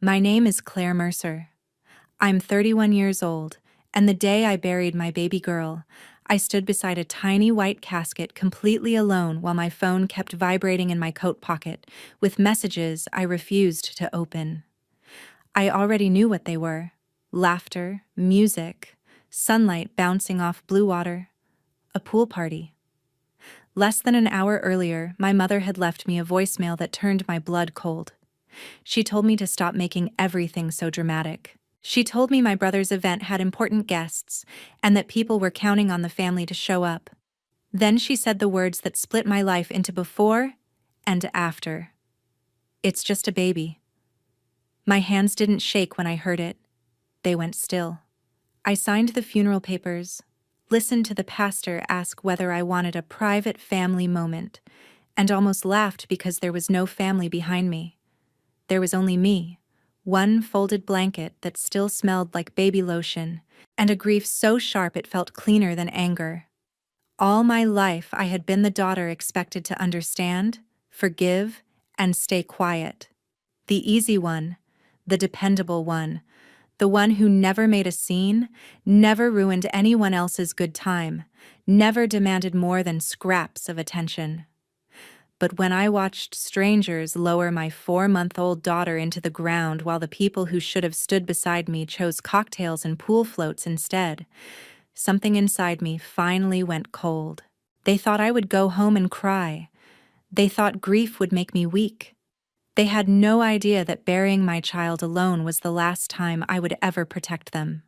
My name is Claire Mercer. I'm 31 years old, and the day I buried my baby girl, I stood beside a tiny white casket completely alone while my phone kept vibrating in my coat pocket with messages I refused to open. I already knew what they were: laughter, music, sunlight bouncing off blue water, a pool party. Less than an hour earlier, my mother had left me a voicemail that turned my blood cold. She told me to stop making everything so dramatic. She told me my brother's event had important guests and that people were counting on the family to show up. Then she said the words that split my life into before and after. It's just a baby. My hands didn't shake when I heard it. They went still. I signed the funeral papers, listened to the pastor ask whether I wanted a private family moment, and almost laughed because there was no family behind me. There was only me, one folded blanket that still smelled like baby lotion, and a grief so sharp it felt cleaner than anger. All my life I had been the daughter expected to understand, forgive, and stay quiet. The easy one, the dependable one, the one who never made a scene, never ruined anyone else's good time, never demanded more than scraps of attention. But when I watched strangers lower my 4-month-old daughter into the ground while the people who should have stood beside me chose cocktails and pool floats instead, something inside me finally went cold. They thought I would go home and cry. They thought grief would make me weak. They had no idea that burying my child alone was the last time I would ever protect them.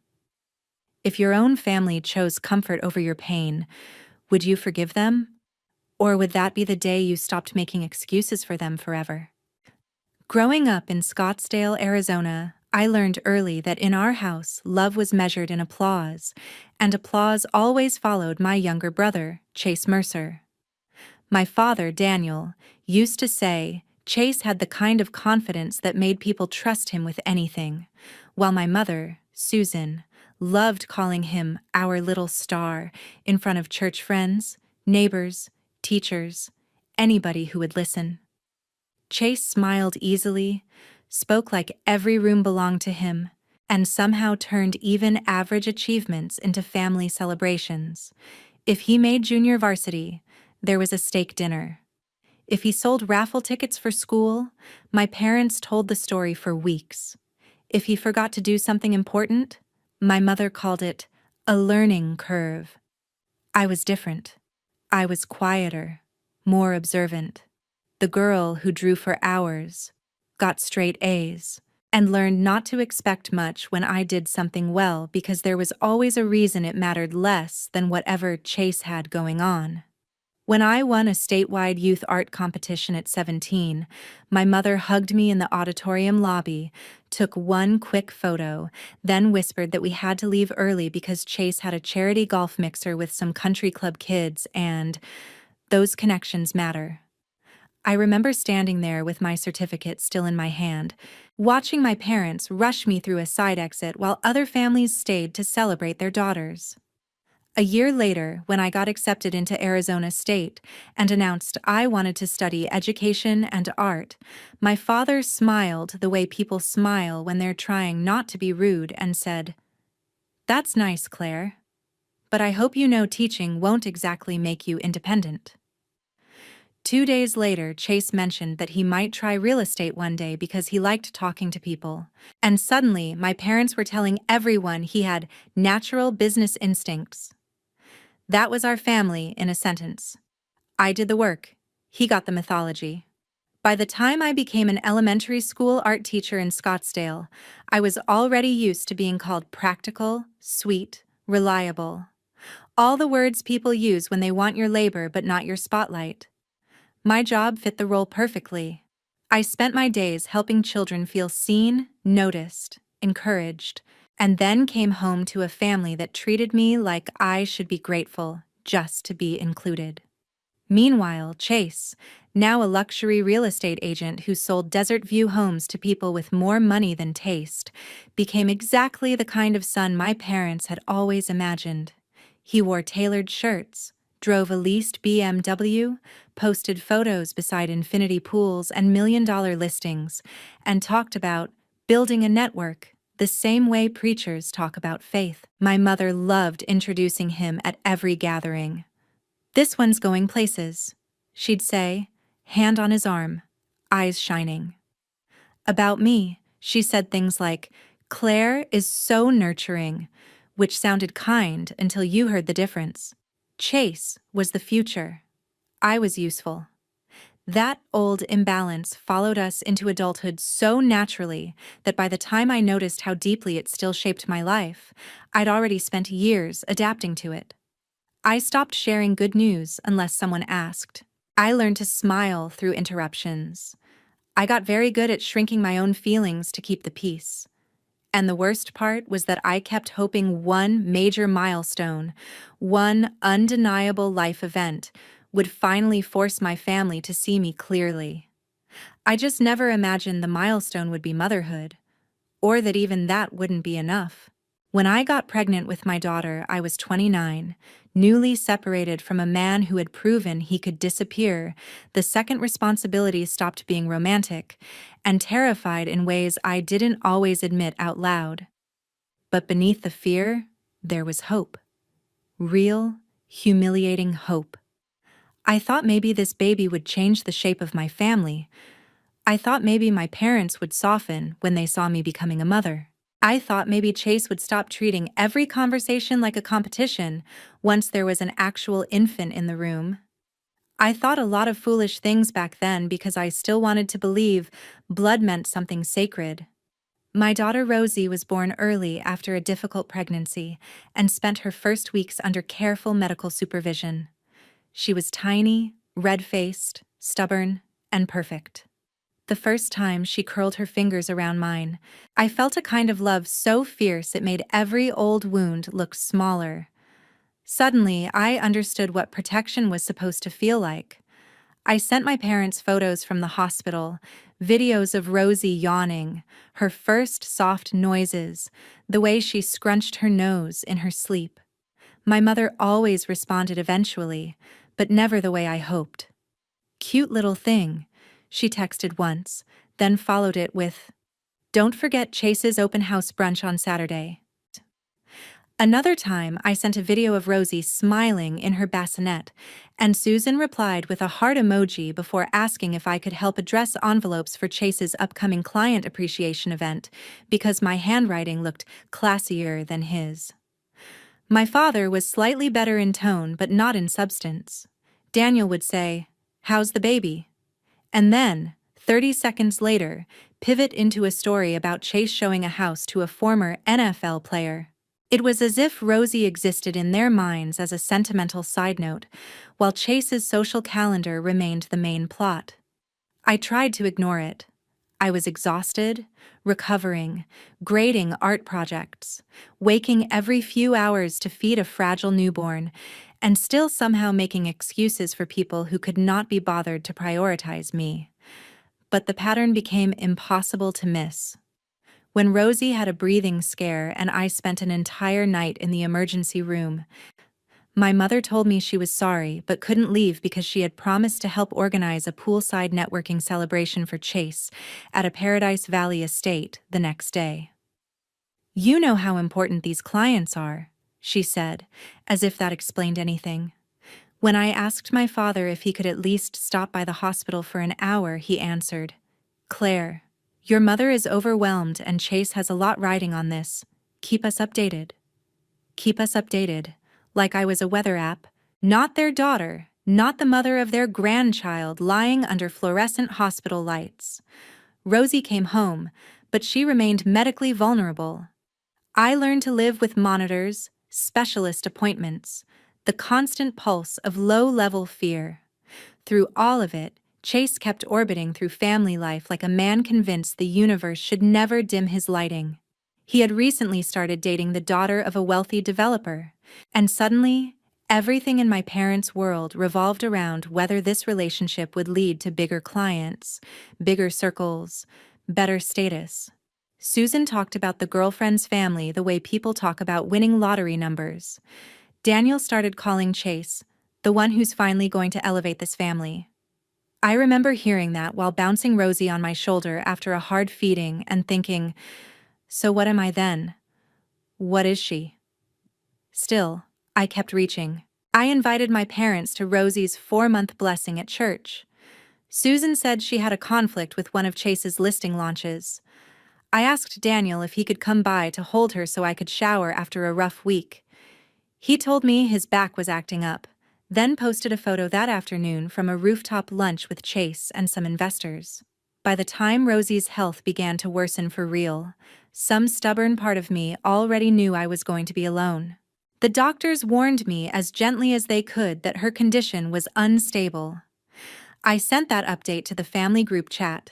If your own family chose comfort over your pain, would you forgive them? Or would that be the day you stopped making excuses for them forever? Growing up in Scottsdale, Arizona, I learned early that in our house, love was measured in applause, and applause always followed my younger brother, Chase Mercer. My father, Daniel, used to say Chase had the kind of confidence that made people trust him with anything, while my mother, Susan, loved calling him our little star in front of church friends, neighbors, teachers, anybody who would listen. Chase smiled easily, spoke like every room belonged to him, and somehow turned even average achievements into family celebrations. If he made junior varsity, there was a steak dinner. If he sold raffle tickets for school, my parents told the story for weeks. If he forgot to do something important, my mother called it a learning curve. I was different. I was quieter, more observant. The girl who drew for hours, got straight A's, and learned not to expect much when I did something well because there was always a reason it mattered less than whatever Chase had going on. When I won a statewide youth art competition at 17, my mother hugged me in the auditorium lobby, took one quick photo, then whispered that we had to leave early because Chase had a charity golf mixer with some country club kids, and those connections matter. I remember standing there with my certificate still in my hand, watching my parents rush me through a side exit while other families stayed to celebrate their daughters. A year later, when I got accepted into Arizona State and announced I wanted to study education and art, my father smiled the way people smile when they're trying not to be rude and said, "That's nice, Claire, but I hope you know teaching won't exactly make you independent." 2 days later, Chase mentioned that he might try real estate one day because he liked talking to people. And suddenly, my parents were telling everyone he had natural business instincts. That was our family in a sentence. I did the work. He got the mythology. By the time I became an elementary school art teacher in Scottsdale, I was already used to being called practical, sweet, reliable. All the words people use when they want your labor but not your spotlight. My job fit the role perfectly. I spent my days helping children feel seen, noticed, encouraged, and then came home to a family that treated me like I should be grateful just to be included. Meanwhile, Chase, now a luxury real estate agent who sold desert view homes to people with more money than taste, became exactly the kind of son my parents had always imagined. He wore tailored shirts, drove a leased BMW, posted photos beside infinity pools and million-dollar listings, and talked about Building a network, the same way preachers talk about faith. My mother loved introducing him at every gathering. "This one's going places," she'd say, hand on his arm, eyes shining. About me, she said things like, "Claire is so nurturing," which sounded kind until you heard the difference. Chase was the future. I was useful. That old imbalance followed us into adulthood so naturally that by the time I noticed how deeply it still shaped my life, I'd already spent years adapting to it. I stopped sharing good news unless someone asked. I learned to smile through interruptions. I got very good at shrinking my own feelings to keep the peace. And the worst part was that I kept hoping one major milestone, one undeniable life event, would finally force my family to see me clearly. I just never imagined the milestone would be motherhood, or that even that wouldn't be enough. When I got pregnant with my daughter, I was 29, newly separated from a man who had proven he could disappear. The second responsibility stopped being romantic, and terrified in ways I didn't always admit out loud. But beneath the fear, there was hope. Real, humiliating hope. I thought maybe this baby would change the shape of my family. I thought maybe my parents would soften when they saw me becoming a mother. I thought maybe Chase would stop treating every conversation like a competition once there was an actual infant in the room. I thought a lot of foolish things back then because I still wanted to believe blood meant something sacred. My daughter Rosie was born early after a difficult pregnancy and spent her first weeks under careful medical supervision. She was tiny, red-faced, stubborn, and perfect. The first time she curled her fingers around mine, I felt a kind of love so fierce it made every old wound look smaller. Suddenly, I understood what protection was supposed to feel like. I sent my parents photos from the hospital, videos of Rosie yawning, her first soft noises, the way she scrunched her nose in her sleep. My mother always responded eventually, but never the way I hoped. "Cute little thing," she texted once, then followed it with, "Don't forget Chase's open house brunch on Saturday." Another time, I sent a video of Rosie smiling in her bassinet, and Susan replied with a heart emoji before asking if I could help address envelopes for Chase's upcoming client appreciation event, because my handwriting looked classier than his. My father was slightly better in tone but not in substance. Daniel would say, "How's the baby?" And then, 30 seconds later, pivot into a story about Chase showing a house to a former NFL player. It was as if Rosie existed in their minds as a sentimental side note, while Chase's social calendar remained the main plot. I tried to ignore it. I was exhausted, recovering, grading art projects, waking every few hours to feed a fragile newborn, and still somehow making excuses for people who could not be bothered to prioritize me. But the pattern became impossible to miss. When Rosie had a breathing scare and I spent an entire night in the emergency room, my mother told me she was sorry but couldn't leave because she had promised to help organize a poolside networking celebration for Chase at a Paradise Valley estate the next day. "You know how important these clients are," she said, as if that explained anything. When I asked my father if he could at least stop by the hospital for an hour, he answered, "Claire, your mother is overwhelmed and Chase has a lot riding on this. Keep us updated." Keep us updated, like I was a weather app, not their daughter, not the mother of their grandchild lying under fluorescent hospital lights. Rosie came home, but she remained medically vulnerable. I learned to live with monitors, specialist appointments, the constant pulse of low-level fear. Through all of it, Chase kept orbiting through family life like a man convinced the universe should never dim his lighting. He had recently started dating the daughter of a wealthy developer, and suddenly, everything in my parents' world revolved around whether this relationship would lead to bigger clients, bigger circles, better status. Susan talked about the girlfriend's family the way people talk about winning lottery numbers. Daniel started calling Chase, the one who's finally going to elevate this family. I remember hearing that while bouncing Rosie on my shoulder after a hard feeding and thinking, so what am I then? What is she? Still, I kept reaching. I invited my parents to Rosie's 4-month blessing at church. Susan said she had a conflict with one of Chase's listing launches. I asked Daniel if he could come by to hold her so I could shower after a rough week. He told me his back was acting up, then posted a photo that afternoon from a rooftop lunch with Chase and some investors. By the time Rosie's health began to worsen for real, some stubborn part of me already knew I was going to be alone. The doctors warned me as gently as they could that her condition was unstable. I sent that update to the family group chat.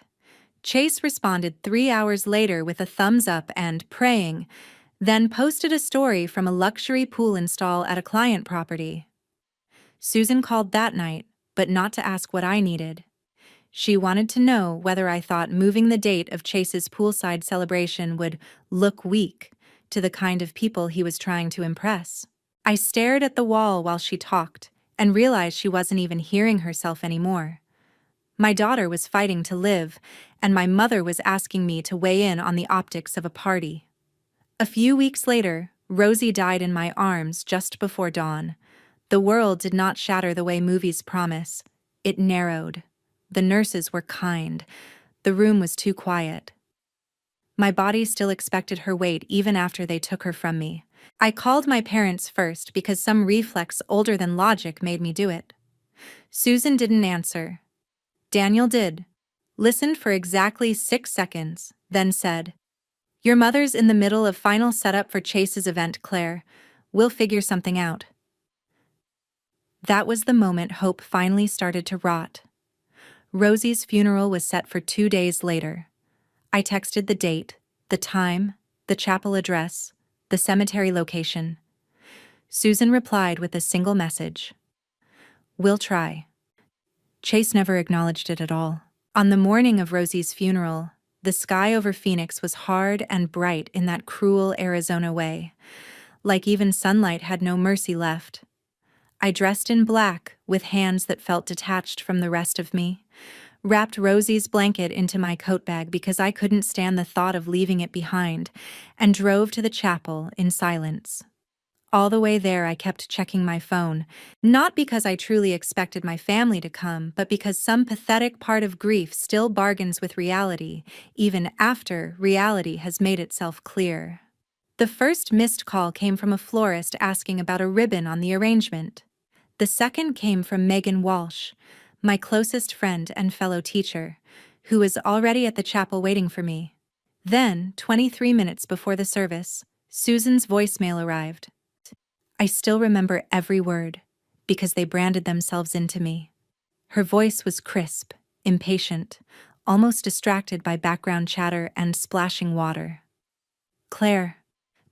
Chase responded 3 hours later with a thumbs up and praying, then posted a story from a luxury pool install at a client property. Susan called that night, but not to ask what I needed. She wanted to know whether I thought moving the date of Chase's poolside celebration would look weak to the kind of people he was trying to impress. I stared at the wall while she talked and realized she wasn't even hearing herself anymore. My daughter was fighting to live, and my mother was asking me to weigh in on the optics of a party. A few weeks later, Rosie died in my arms just before dawn. The world did not shatter the way movies promise. It narrowed. The nurses were kind. The room was too quiet. My body still expected her weight even after they took her from me. I called my parents first because some reflex older than logic made me do it. Susan didn't answer. Daniel did. Listened for exactly 6 seconds, then said, "Your mother's in the middle of final setup for Chase's event, Claire. We'll figure something out." That was the moment hope finally started to rot. Rosie's funeral was set for 2 days later. I texted the date, the time, the chapel address, the cemetery location. Susan replied with a single message. "We'll try." Chase never acknowledged it at all. On the morning of Rosie's funeral, the sky over Phoenix was hard and bright in that cruel Arizona way, like even sunlight had no mercy left. I dressed in black, with hands that felt detached from the rest of me, wrapped Rosie's blanket into my coat bag because I couldn't stand the thought of leaving it behind, and drove to the chapel in silence. All the way there I kept checking my phone, not because I truly expected my family to come, but because some pathetic part of grief still bargains with reality, even after reality has made itself clear. The first missed call came from a florist asking about a ribbon on the arrangement. The second came from Megan Walsh, my closest friend and fellow teacher, who was already at the chapel waiting for me. Then, 23 minutes before the service, Susan's voicemail arrived. I still remember every word, because they branded themselves into me. Her voice was crisp, impatient, almost distracted by background chatter and splashing water. "Claire,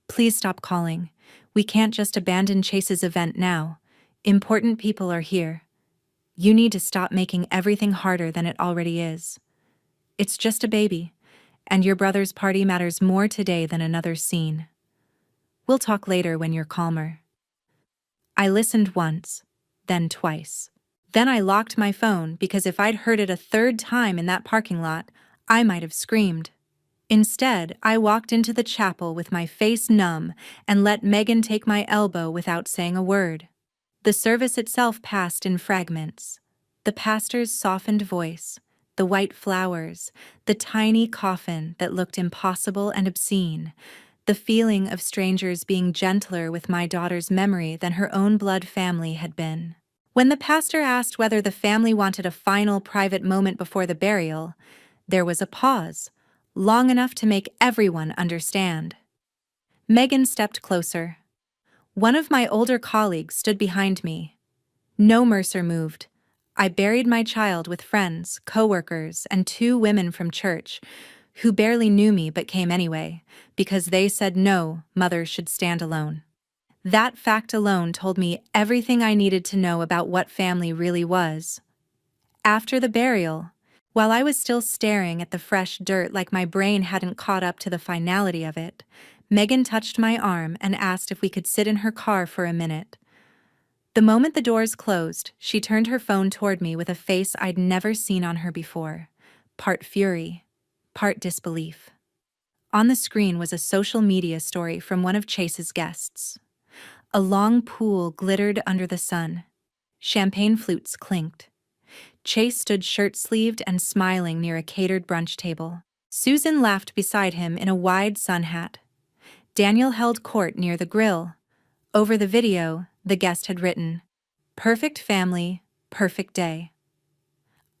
please stop calling. We can't just abandon Chase's event now. Important people are here. You need to stop making everything harder than it already is. It's just a baby, and your brother's party matters more today than another scene. We'll talk later when you're calmer." I listened once, then twice. Then I locked my phone because if I'd heard it a third time in that parking lot, I might have screamed. Instead, I walked into the chapel with my face numb and let Megan take my elbow without saying a word. The service itself passed in fragments. The pastor's softened voice, the white flowers, the tiny coffin that looked impossible and obscene, the feeling of strangers being gentler with my daughter's memory than her own blood family had been. When the pastor asked whether the family wanted a final private moment before the burial, there was a pause, long enough to make everyone understand. Megan stepped closer. One of my older colleagues stood behind me. No Mercer moved. I buried my child with friends, coworkers, and 2 women from church, who barely knew me but came anyway, because they said no, mothers should stand alone. That fact alone told me everything I needed to know about what family really was. After the burial, while I was still staring at the fresh dirt like my brain hadn't caught up to the finality of it, Megan touched my arm and asked if we could sit in her car for a minute. The moment the doors closed, she turned her phone toward me with a face I'd never seen on her before, part fury, part disbelief. On the screen was a social media story from one of Chase's guests. A long pool glittered under the sun. Champagne flutes clinked. Chase stood shirt-sleeved and smiling near a catered brunch table. Susan laughed beside him in a wide sun hat. Daniel held court near the grill. Over the video, the guest had written, "Perfect family, perfect day."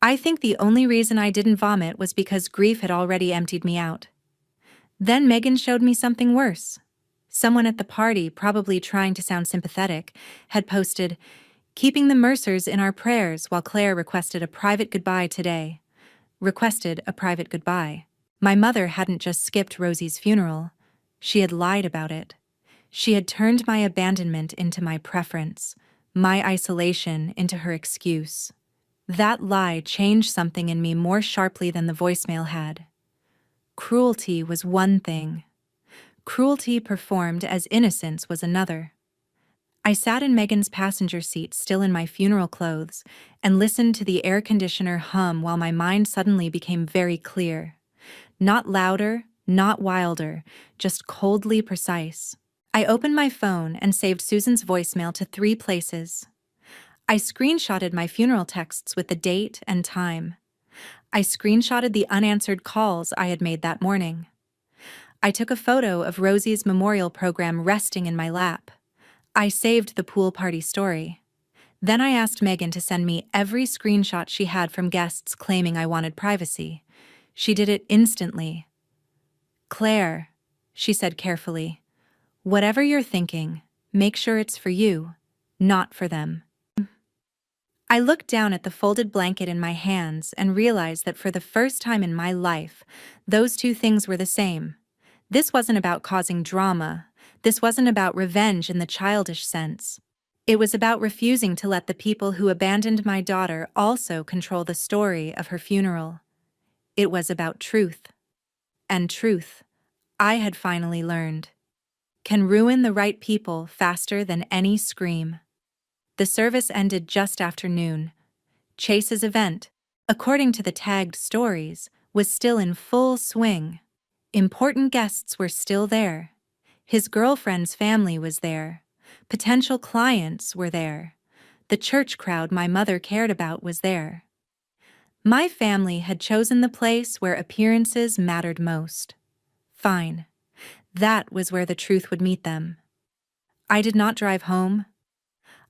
I think the only reason I didn't vomit was because grief had already emptied me out. Then Megan showed me something worse. Someone at the party, probably trying to sound sympathetic, had posted, "Keeping the Mercers in our prayers while Claire requested a private goodbye today." Requested a private goodbye. My mother hadn't just skipped Rosie's funeral. She had lied about it. She had turned my abandonment into my preference, my isolation into her excuse. That lie changed something in me more sharply than the voicemail had. Cruelty was one thing. Cruelty performed as innocence was another. I sat in Megan's passenger seat, still in my funeral clothes, and listened to the air conditioner hum while my mind suddenly became very clear. Not louder, not wilder, just coldly precise. I opened my phone and saved Susan's voicemail to 3 places. I screenshotted my funeral texts with the date and time. I screenshotted the unanswered calls I had made that morning. I took a photo of Rosie's memorial program resting in my lap. I saved the pool party story. Then I asked Megan to send me every screenshot she had from guests claiming I wanted privacy. She did it instantly. "Claire," she said carefully, "whatever you're thinking, make sure it's for you, not for them." I looked down at the folded blanket in my hands and realized that for the first time in my life, those two things were the same. This wasn't about causing drama. This wasn't about revenge in the childish sense. It was about refusing to let the people who abandoned my daughter also control the story of her funeral. It was about truth. And truth, I had finally learned, can ruin the right people faster than any scream. The service ended just after noon. Chase's event, according to the tagged stories, was still in full swing. Important guests were still there. His girlfriend's family was there. Potential clients were there. The church crowd my mother cared about was there. My family had chosen the place where appearances mattered most. Fine. That was where the truth would meet them. I did not drive home.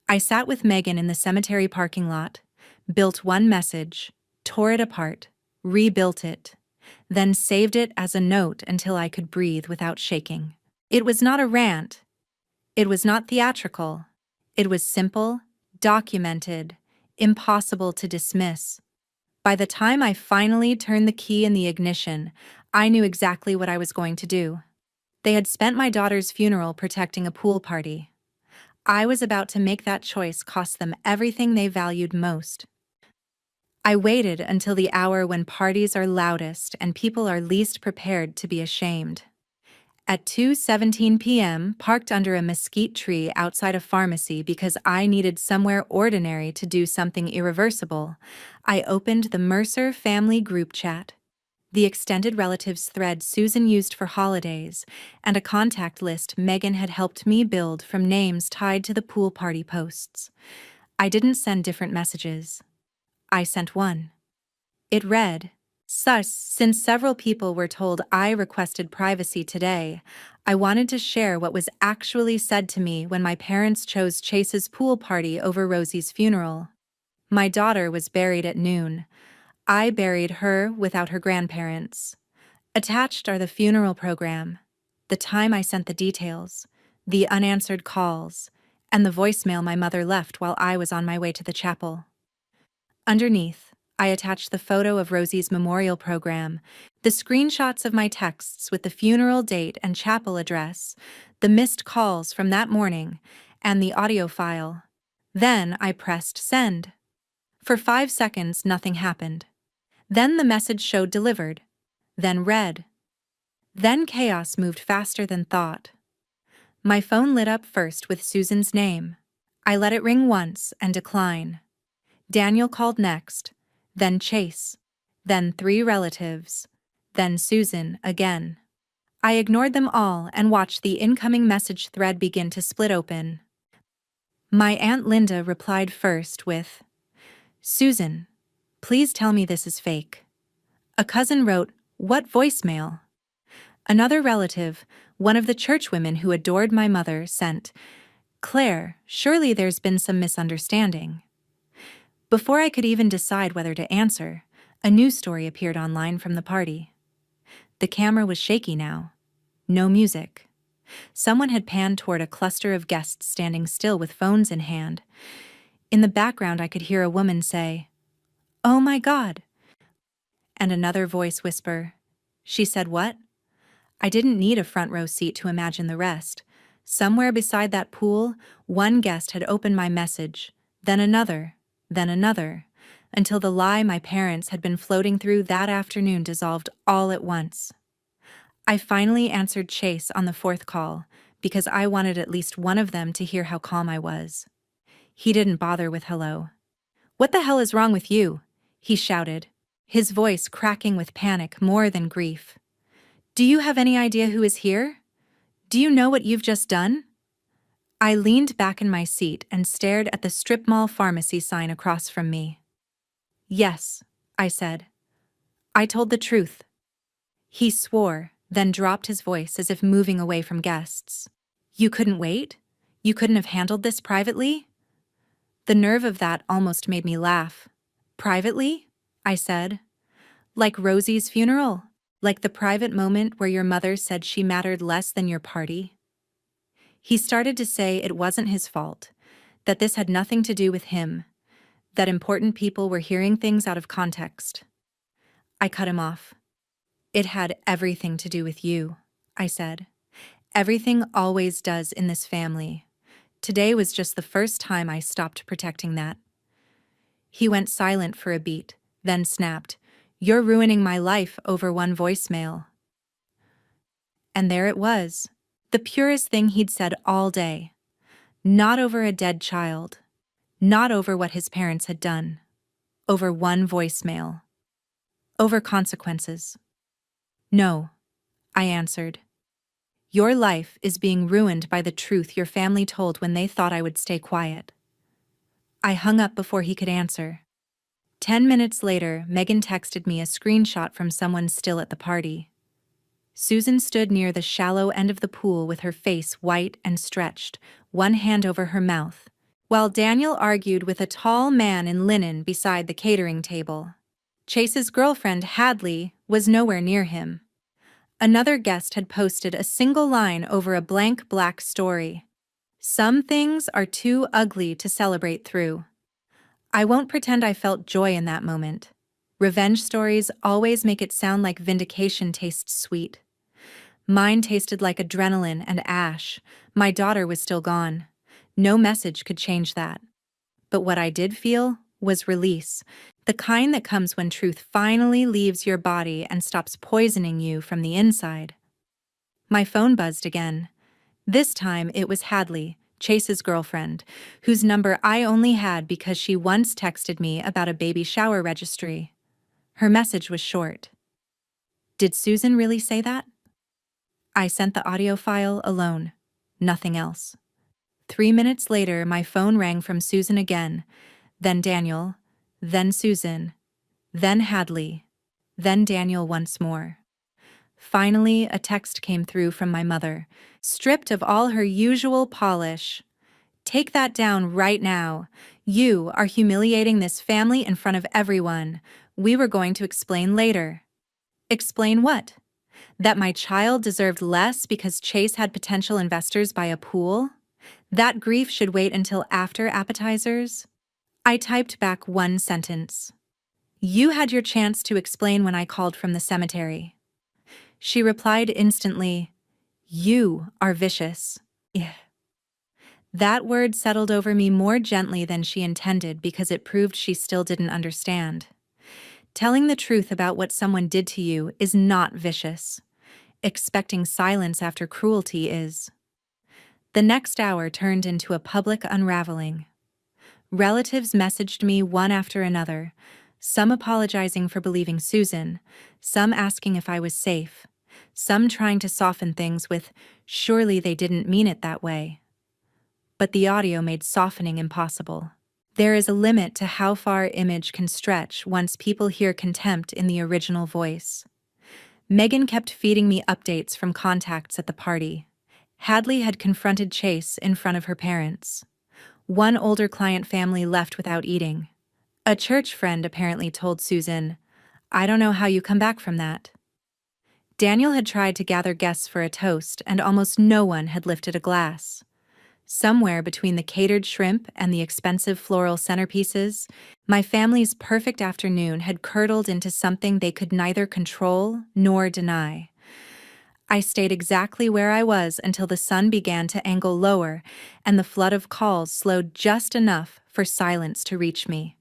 I sat with Megan in the cemetery parking lot, built one message, tore it apart, rebuilt it, then saved it as a note until I could breathe without shaking. It was not a rant. It was not theatrical. It was simple, documented, impossible to dismiss. By the time I finally turned the key in the ignition, I knew exactly what I was going to do. They had spent my daughter's funeral protecting a pool party. I was about to make that choice cost them everything they valued most. I waited until the hour when parties are loudest and people are least prepared to be ashamed. At 2:17 p.m., parked under a mesquite tree outside a pharmacy because I needed somewhere ordinary to do something irreversible, I opened the Mercer family group chat, the extended relatives thread Susan used for holidays, and a contact list Megan had helped me build from names tied to the pool party posts. I didn't send different messages. I sent one. It read, Since several people were told I requested privacy today, I wanted to share what was actually said to me when my parents chose Chase's pool party over Rosie's funeral. My daughter was buried at noon. I buried her without her grandparents. Attached are the funeral program, the time I sent the details, the unanswered calls, and the voicemail my mother left while I was on my way to the chapel. Underneath, I attached the photo of Rosie's memorial program, the screenshots of my texts with the funeral date and chapel address, the missed calls from that morning, and the audio file. Then I pressed send. For 5 seconds, nothing happened. Then the message showed delivered, then read. Then chaos moved faster than thought. My phone lit up first with Susan's name. I let it ring once and decline. Daniel called next, then Chase, then 3 relatives, then Susan again. I ignored them all and watched the incoming message thread begin to split open. My Aunt Linda replied first with, "Susan, please tell me this is fake." A cousin wrote, "What voicemail?" Another relative, one of the churchwomen who adored my mother, sent, "Claire, surely there's been some misunderstanding." Before I could even decide whether to answer, a news story appeared online from the party. The camera was shaky now. No music. Someone had panned toward a cluster of guests standing still with phones in hand. In the background, I could hear a woman say, "Oh my God," and another voice whisper, "She said what?" I didn't need a front row seat to imagine the rest. Somewhere beside that pool, one guest had opened my message, then another, until the lie my parents had been floating through that afternoon dissolved all at once. I finally answered Chase on the 4th call, because I wanted at least one of them to hear how calm I was. He didn't bother with hello. "What the hell is wrong with you?" he shouted, his voice cracking with panic more than grief. "Do you have any idea who is here? Do you know what you've just done?" I leaned back in my seat and stared at the strip mall pharmacy sign across from me. "Yes," I said. "I told the truth." He swore, then dropped his voice as if moving away from guests. "You couldn't wait? You couldn't have handled this privately?" The nerve of that almost made me laugh. "Privately?" I said. "Like Rosie's funeral? Like the private moment where your mother said she mattered less than your party?" He started to say it wasn't his fault, that this had nothing to do with him, that important people were hearing things out of context. I cut him off. "It had everything to do with you," I said. "Everything always does in this family. Today was just the first time I stopped protecting that." He went silent for a beat, then snapped, "You're ruining my life over one voicemail." And there it was, the purest thing he'd said all day. Not over a dead child. Not over what his parents had done. Over one voicemail. Over consequences. "No," I answered. "Your life is being ruined by the truth your family told when they thought I would stay quiet." I hung up before he could answer. 10 minutes later, Megan texted me a screenshot from someone still at the party. Susan stood near the shallow end of the pool with her face white and stretched, one hand over her mouth, while Daniel argued with a tall man in linen beside the catering table. Chase's girlfriend, Hadley, was nowhere near him. Another guest had posted a single line over a blank black story. "Some things are too ugly to celebrate through." I won't pretend I felt joy in that moment. Revenge stories always make it sound like vindication tastes sweet. Mine tasted like adrenaline and ash. My daughter was still gone. No message could change that. But what I did feel was release, the kind that comes when truth finally leaves your body and stops poisoning you from the inside. My phone buzzed again. This time it was Hadley, Chase's girlfriend, whose number I only had because she once texted me about a baby shower registry. Her message was short. Did Susan really say that? I sent the audio file alone. Nothing else. 3 minutes later, my phone rang from Susan again, then Daniel, then Susan, then Hadley, then Daniel once more. Finally, a text came through from my mother, stripped of all her usual polish. "Take that down right now. You are humiliating this family in front of everyone. We were going to explain later." Explain what? That my child deserved less because Chase had potential investors by a pool? That grief should wait until after appetizers? I typed back one sentence. "You had your chance to explain when I called from the cemetery." She replied instantly, "You are vicious." Yeah. That word settled over me more gently than she intended because it proved she still didn't understand. Telling the truth about what someone did to you is not vicious. Expecting silence after cruelty is. The next hour turned into a public unraveling. Relatives messaged me one after another, some apologizing for believing Susan, some asking if I was safe, some trying to soften things with, "Surely they didn't mean it that way." But the audio made softening impossible. There is a limit to how far image can stretch once people hear contempt in the original voice. Megan kept feeding me updates from contacts at the party. Hadley had confronted Chase in front of her parents. One older client family left without eating. A church friend apparently told Susan, "I don't know how you come back from that." Daniel had tried to gather guests for a toast, and almost no one had lifted a glass. Somewhere between the catered shrimp and the expensive floral centerpieces, my family's perfect afternoon had curdled into something they could neither control nor deny. I stayed exactly where I was until the sun began to angle lower and the flood of calls slowed just enough for silence to reach me.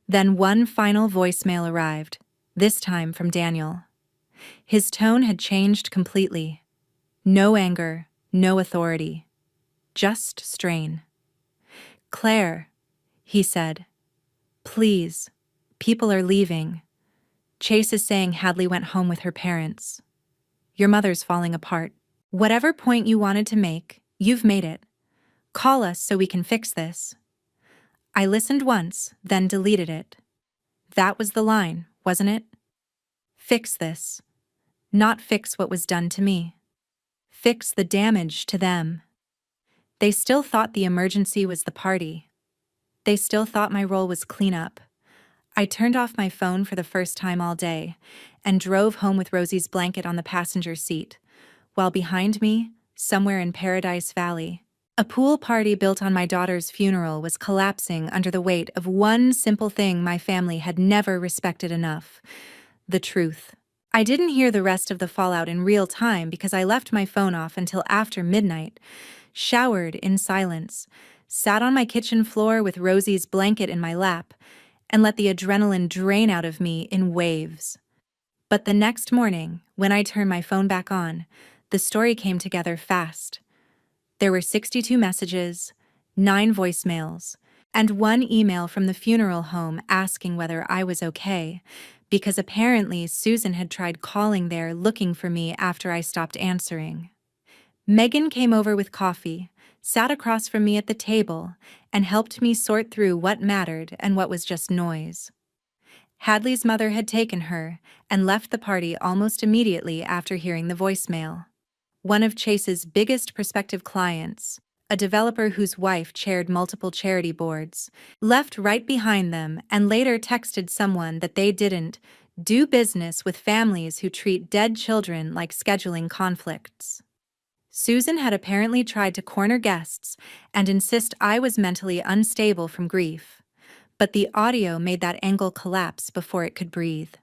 Then one final voicemail arrived, this time from Daniel. His tone had changed completely. No anger, no authority, just strain. "Claire," he said, "please, people are leaving. Chase is saying Hadley went home with her parents. Your mother's falling apart. Whatever point you wanted to make, you've made it. Call us so we can fix this." I listened once, then deleted it. That was the line, wasn't it? Fix this. Not fix what was done to me. Fix the damage to them. They still thought the emergency was the party. They still thought my role was cleanup. I turned off my phone for the first time all day and drove home with Rosie's blanket on the passenger seat, while behind me, somewhere in Paradise Valley, a pool party built on my daughter's funeral was collapsing under the weight of one simple thing my family had never respected enough: the truth. I didn't hear the rest of the fallout in real time because I left my phone off until after midnight, showered in silence, sat on my kitchen floor with Rosie's blanket in my lap, and let the adrenaline drain out of me in waves. But the next morning, when I turned my phone back on, the story came together fast. There were 62 messages, 9 voicemails, and 1 email from the funeral home asking whether I was okay, because apparently Susan had tried calling there looking for me after I stopped answering. Megan came over with coffee, sat across from me at the table, and helped me sort through what mattered and what was just noise. Hadley's mother had taken her and left the party almost immediately after hearing the voicemail. One of Chase's biggest prospective clients, a developer whose wife chaired multiple charity boards, left right behind them and later texted someone that they didn't do business with families who treat dead children like scheduling conflicts. Susan had apparently tried to corner guests and insist I was mentally unstable from grief, but the audio made that angle collapse before it could breathe.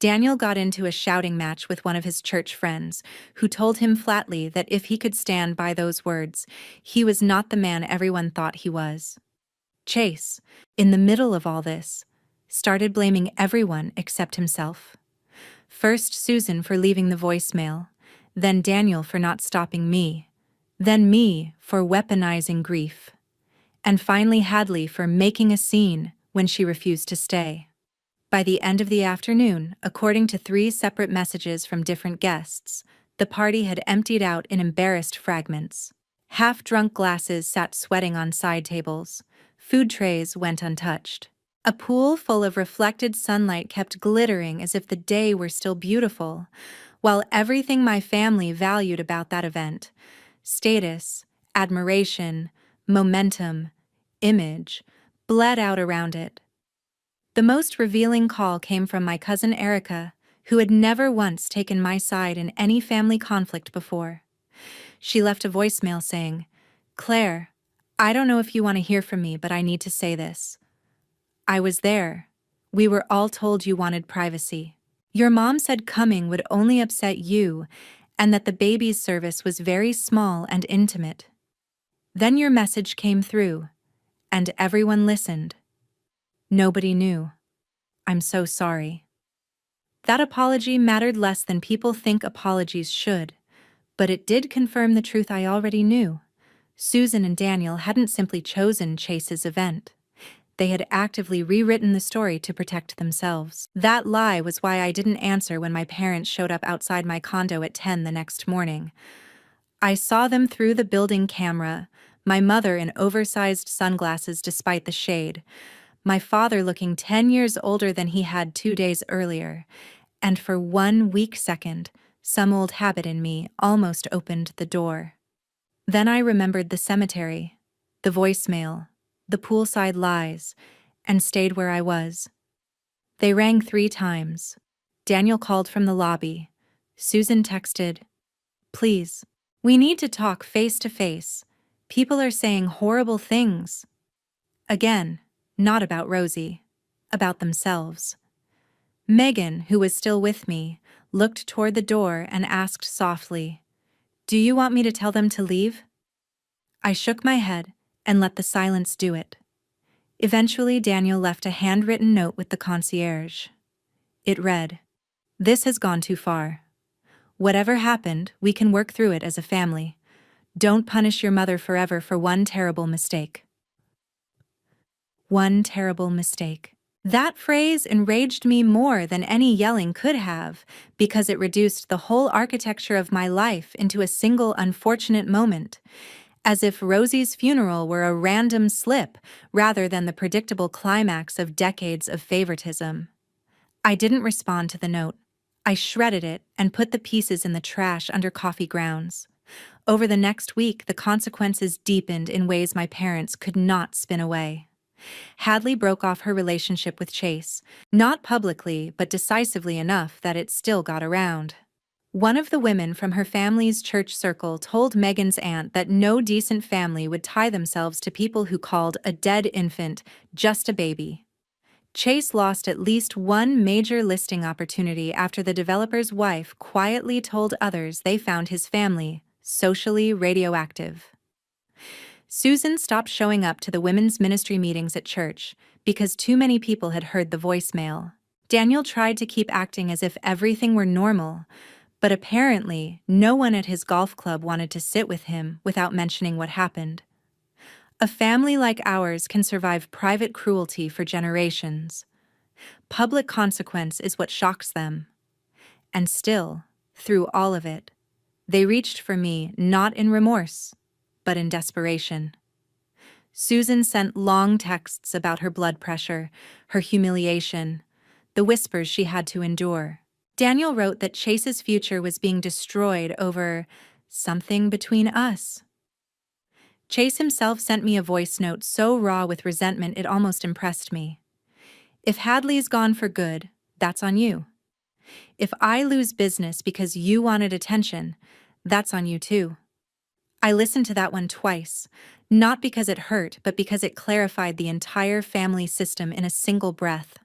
Daniel got into a shouting match with one of his church friends, who told him flatly that if he could stand by those words, he was not the man everyone thought he was. Chase, in the middle of all this, started blaming everyone except himself. First Susan for leaving the voicemail, then Daniel for not stopping me, then me for weaponizing grief, and finally Hadley for making a scene when she refused to stay. By the end of the afternoon, according to 3 separate messages from different guests, the party had emptied out in embarrassed fragments. Half-drunk glasses sat sweating on side tables. Food trays went untouched. A pool full of reflected sunlight kept glittering as if the day were still beautiful, while everything my family valued about that event — status, admiration, momentum, image — bled out around it. The most revealing call came from my cousin Erica, who had never once taken my side in any family conflict before. She left a voicemail saying, "Claire, I don't know if you want to hear from me, but I need to say this. I was there. We were all told you wanted privacy. Your mom said coming would only upset you, and that the baby's service was very small and intimate. Then your message came through, and everyone listened. Nobody knew. I'm so sorry." That apology mattered less than people think apologies should, but it did confirm the truth I already knew. Susan and Daniel hadn't simply chosen Chase's event. They had actively rewritten the story to protect themselves. That lie was why I didn't answer when my parents showed up outside my condo at 10 the next morning. I saw them through the building camera, my mother in oversized sunglasses despite the shade, my father looking 10 years older than he had 2 days earlier, and for 1 weak second, some old habit in me almost opened the door. Then I remembered the cemetery, the voicemail, the poolside lies, and stayed where I was. They rang 3 times. Daniel called from the lobby. Susan texted, "Please, we need to talk face to face. People are saying horrible things." Again, not about Rosie, about themselves. Megan, who was still with me, looked toward the door and asked softly, "Do you want me to tell them to leave?" I shook my head and let the silence do it. Eventually, Daniel left a handwritten note with the concierge. It read, "This has gone too far. Whatever happened, we can work through it as a family. Don't punish your mother forever for one terrible mistake." One terrible mistake. That phrase enraged me more than any yelling could have, because it reduced the whole architecture of my life into a single unfortunate moment, as if Rosie's funeral were a random slip rather than the predictable climax of decades of favoritism. I didn't respond to the note. I shredded it and put the pieces in the trash under coffee grounds. Over the next week, the consequences deepened in ways my parents could not spin away. Hadley broke off her relationship with Chase, not publicly but decisively enough that it still got around. One of the women from her family's church circle told Megan's aunt that no decent family would tie themselves to people who called a dead infant just a baby. Chase lost at least one major listing opportunity after the developer's wife quietly told others they found his family socially radioactive. Susan stopped showing up to the women's ministry meetings at church because too many people had heard the voicemail. Daniel tried to keep acting as if everything were normal, but apparently no one at his golf club wanted to sit with him without mentioning what happened. A family like ours can survive private cruelty for generations. Public consequence is what shocks them. And still, through all of it, they reached for me not in remorse, but in desperation. Susan sent long texts about her blood pressure, her humiliation, the whispers she had to endure. Daniel wrote that Chase's future was being destroyed over something between us. Chase himself sent me a voice note so raw with resentment it almost impressed me. "If Hadley's gone for good, that's on you. If I lose business because you wanted attention, that's on you too." I listened to that one twice, not because it hurt, but because it clarified the entire family system in a single breath.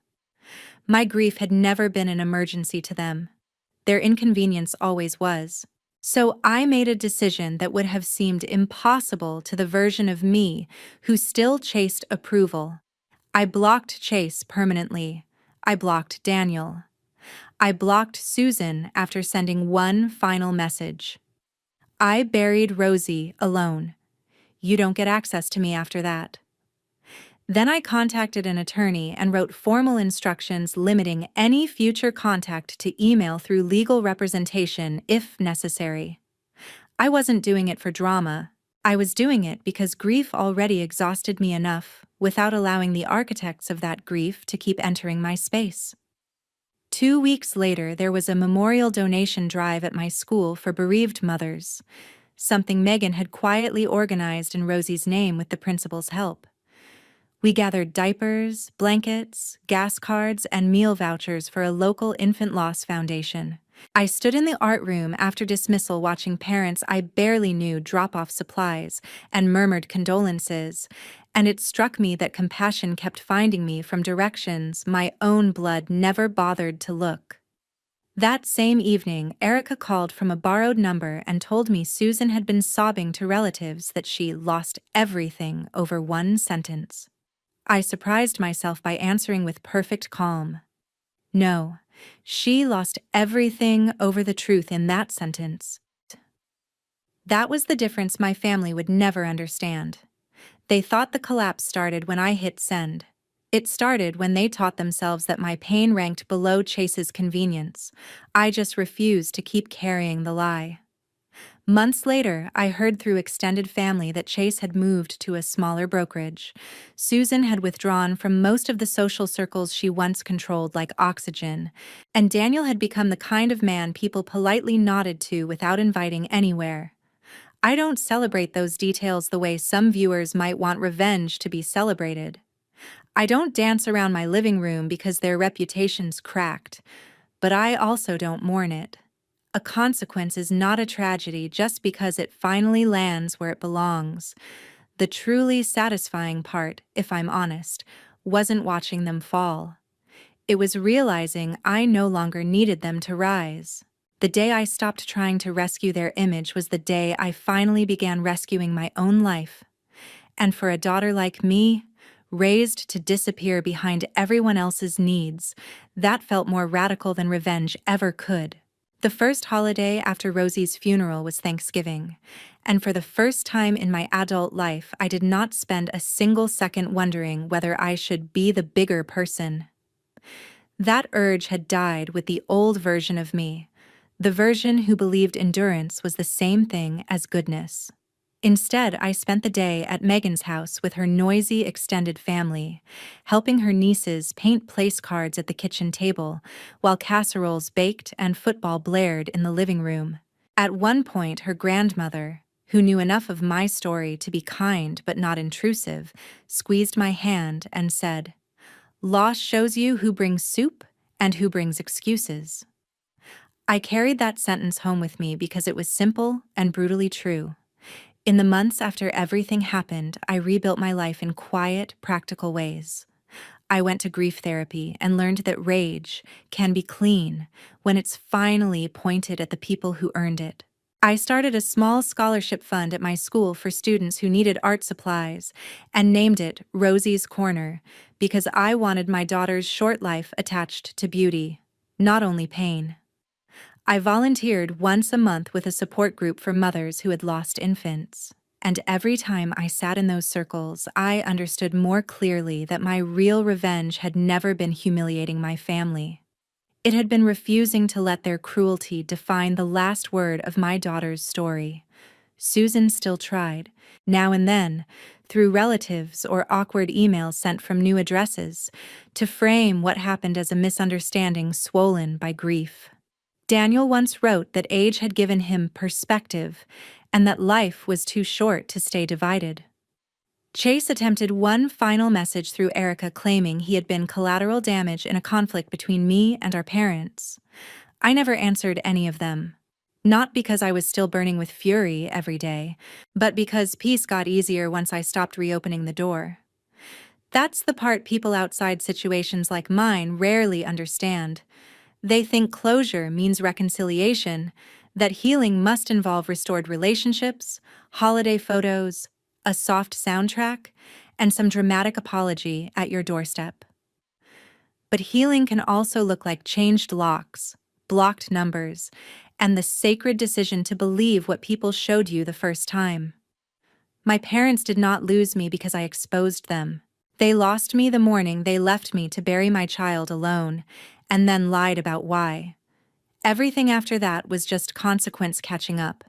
My grief had never been an emergency to them. Their inconvenience always was. So I made a decision that would have seemed impossible to the version of me who still chased approval. I blocked Chase permanently. I blocked Daniel. I blocked Susan after sending one final message. I buried Rosie alone. You don't get access to me after that. Then I contacted an attorney and wrote formal instructions limiting any future contact to email through legal representation if necessary. I wasn't doing it for drama. I was doing it because grief already exhausted me enough without allowing the architects of that grief to keep entering my space. 2 weeks later, there was a memorial donation drive at my school for bereaved mothers, something Megan had quietly organized in Rosie's name with the principal's help. We gathered diapers, blankets, gas cards, and meal vouchers for a local infant loss foundation. I stood in the art room after dismissal watching parents I barely knew drop off supplies and murmured condolences, and it struck me that compassion kept finding me from directions my own blood never bothered to look. That same evening, Erica called from a borrowed number and told me Susan had been sobbing to relatives that she lost everything over one sentence. I surprised myself by answering with perfect calm. No, she lost everything over the truth in that sentence. That was the difference my family would never understand. They thought the collapse started when I hit send. It started when they taught themselves that my pain ranked below Chase's convenience. I just refused to keep carrying the lie. Months later, I heard through extended family that Chase had moved to a smaller brokerage. Susan had withdrawn from most of the social circles she once controlled like oxygen, and Daniel had become the kind of man people politely nodded to without inviting anywhere. I don't celebrate those details the way some viewers might want revenge to be celebrated. I don't dance around my living room because their reputation's cracked, but I also don't mourn it. A consequence is not a tragedy just because it finally lands where it belongs. The truly satisfying part, if I'm honest, wasn't watching them fall. It was realizing I no longer needed them to rise. The day I stopped trying to rescue their image was the day I finally began rescuing my own life. And for a daughter like me, raised to disappear behind everyone else's needs, that felt more radical than revenge ever could. The first holiday after Rosie's funeral was Thanksgiving, and for the first time in my adult life, I did not spend a single second wondering whether I should be the bigger person. That urge had died with the old version of me, the version who believed endurance was the same thing as goodness. Instead, I spent the day at Megan's house with her noisy extended family, helping her nieces paint place cards at the kitchen table, while casseroles baked and football blared in the living room. At one point, her grandmother, who knew enough of my story to be kind but not intrusive, squeezed my hand and said, "Loss shows you who brings soup and who brings excuses." I carried that sentence home with me because it was simple and brutally true. In the months after everything happened, I rebuilt my life in quiet, practical ways. I went to grief therapy and learned that rage can be clean when it's finally pointed at the people who earned it. I started a small scholarship fund at my school for students who needed art supplies and named it Rosie's Corner because I wanted my daughter's short life attached to beauty, not only pain. I volunteered once a month with a support group for mothers who had lost infants. And every time I sat in those circles, I understood more clearly that my real revenge had never been humiliating my family. It had been refusing to let their cruelty define the last word of my daughter's story. Susan still tried, now and then, through relatives or awkward emails sent from new addresses, to frame what happened as a misunderstanding swollen by grief. Daniel once wrote that age had given him perspective and that life was too short to stay divided. Chase attempted one final message through Erica claiming he had been collateral damage in a conflict between me and our parents. I never answered any of them. Not because I was still burning with fury every day, but because peace got easier once I stopped reopening the door. That's the part people outside situations like mine rarely understand. They think closure means reconciliation, that healing must involve restored relationships, holiday photos, a soft soundtrack, and some dramatic apology at your doorstep. But healing can also look like changed locks, blocked numbers, and the sacred decision to believe what people showed you the first time. My parents did not lose me because I exposed them. They lost me the morning they left me to bury my child alone, and then lied about why. Everything after that was just consequence catching up.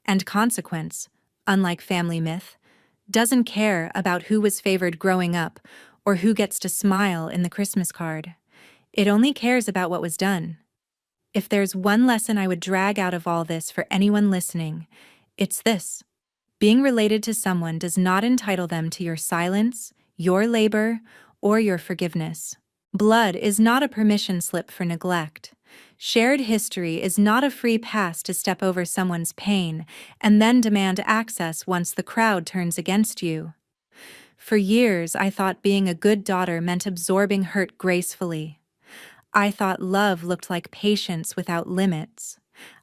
And consequence, unlike family myth, doesn't care about who was favored growing up or who gets to smile in the Christmas card. It only cares about what was done. If there's one lesson I would drag out of all this for anyone listening, it's this. Being related to someone does not entitle them to your silence, your labor, or your forgiveness. Blood is not a permission slip for neglect. Shared history is not a free pass to step over someone's pain and then demand access once the crowd turns against you. For years, I thought being a good daughter meant absorbing hurt gracefully. I thought love looked like patience without limits.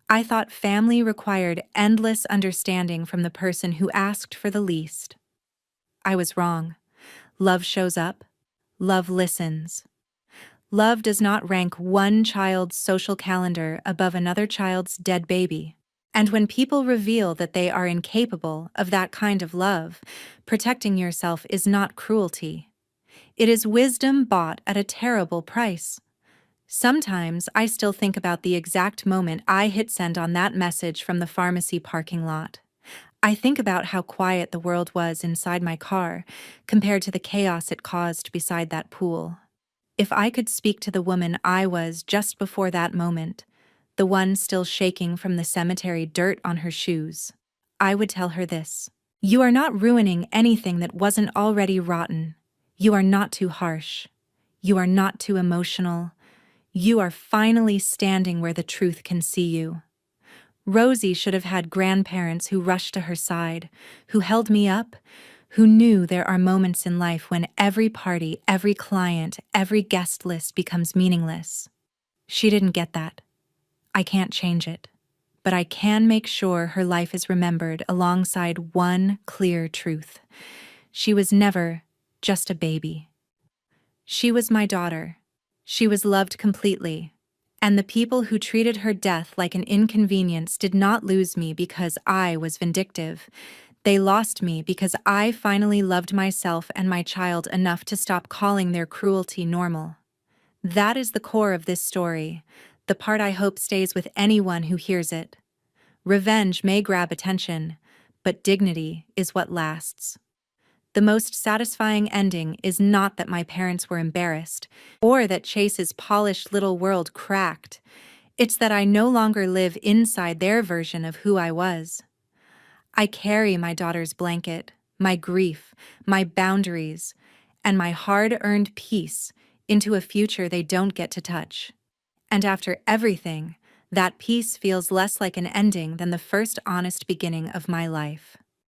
I thought family required endless understanding from the person who asked for the least. I was wrong. Love shows up. Love listens. Love does not rank one child's social calendar above another child's dead baby. And when people reveal that they are incapable of that kind of love, protecting yourself is not cruelty. It is wisdom bought at a terrible price. Sometimes I still think about the exact moment I hit send on that message from the pharmacy parking lot. I think about how quiet the world was inside my car compared to the chaos it caused beside that pool. If I could speak to the woman I was just before that moment, the one still shaking from the cemetery dirt on her shoes, I would tell her this: you are not ruining anything that wasn't already rotten. You are not too harsh. You are not too emotional. You are finally standing where the truth can see you. Rosie should have had grandparents who rushed to her side, who held me up, who knew there are moments in life when every party, every client, every guest list becomes meaningless. She didn't get that. I can't change it. But I can make sure her life is remembered alongside one clear truth. She was never just a baby. She was my daughter. She was loved completely. And the people who treated her death like an inconvenience did not lose me because I was vindictive. They lost me because I finally loved myself and my child enough to stop calling their cruelty normal. That is the core of this story, the part I hope stays with anyone who hears it. Revenge may grab attention, but dignity is what lasts. The most satisfying ending is not that my parents were embarrassed, or that Chase's polished little world cracked. It's that I no longer live inside their version of who I was. I carry my daughter's blanket, my grief, my boundaries, and my hard-earned peace into a future they don't get to touch. And after everything, that peace feels less like an ending than the first honest beginning of my life.